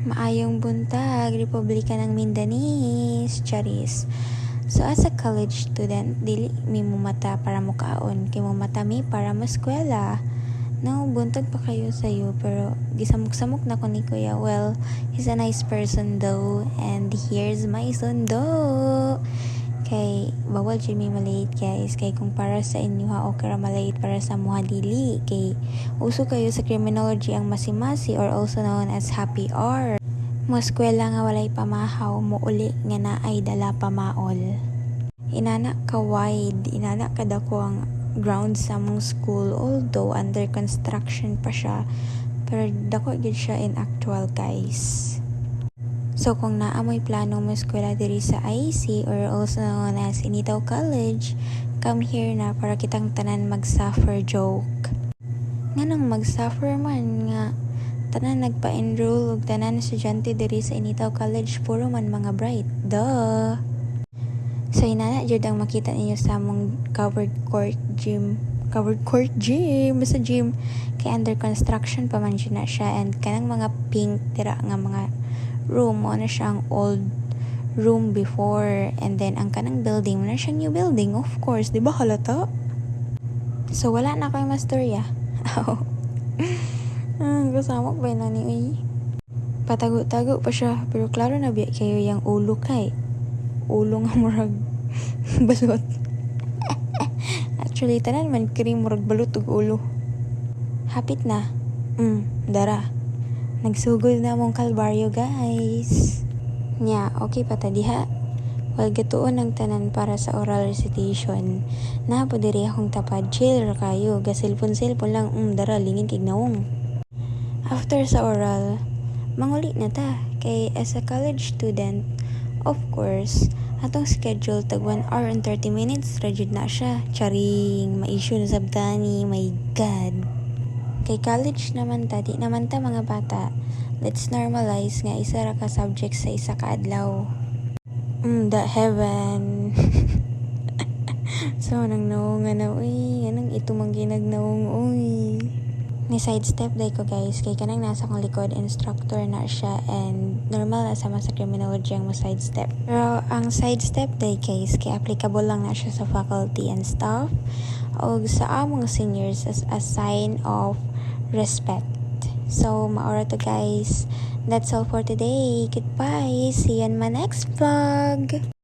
Maayong buntag, Republika ng Mindanao, Charis. So as a college student, dili mi mo mata para mukaon, kay mo mata mi para maskwela. No, buntag pa kayo sa'yo, pero gisamok-samok na ko ni Kuya. Well, he's a nice person though, and here's my sundo. Kay bawal jud mi malate guys, kay kung para sa inyo ha okay ra malate, para sa muha dili, kay uso kayo sa criminology ang masimasi, or also known as happy hour. Mo eskwela nga walay pamahaw, mo uli nga naay dala pamaol. Inana ka wide, inana ka dako ang ground sa mong school, although under construction pa siya, pero dako gid siya in actual guys. So kung naamoy plano mo eskwela diri sa IC, or also known as Initaw College, come here na para kitang tanan mag-suffer joke. Nganong mag-suffer man nga tanan nagpa-enroll ug tanan estudyante diri sa Initaw College puro man mga bright. Duh. So inana jud ang makita ninyo sa among covered court gym, basta gym, kay under construction pa man na siya, and kanang mga pink tira nga mga room mo na siyang old room before, and then ang kanang building mo na siyang new building, of course, di ba halata? So wala na kayo mastorya. Kasamok ba na ni patago-tago pa siya, pero klaro na biya kayo yung ulo kay ulo nga murag balot. Actually tanan man cream murag balot ug ulo. Hapit na. Dara. Nagsugod na mong kalbaryo guys. Nya, okay pa ta diha. Well, gatuon ang tanan para sa oral recitation. Na po diri akong tapad, chill ra kayo. Gasilpon-silpon lang, dara lingin tignaong. After sa oral, manguli na ta. Kay as a college student, of course, atong schedule tag 1 hour and 30 minutes, rajud na siya. Charing, ma-issue na sabtani, my God. Kay college naman ta, di naman ta mga bata. Let's normalize nga isa ra ka subject sa isa ka adlaw. The heaven. So, nang naunga na, uy, anong ito mang ginagnaong, uy. Ni sidestep day ko guys, kay kanang nasa kong likod, instructor na siya, and normal na sama sa criminology ang ma-sidestep. Pero ang sidestep day guys, kay applicable lang na siya sa faculty and staff, o sa among seniors as a sign of respect. So, maura to guys. That's all for today. Goodbye. See you in my next vlog.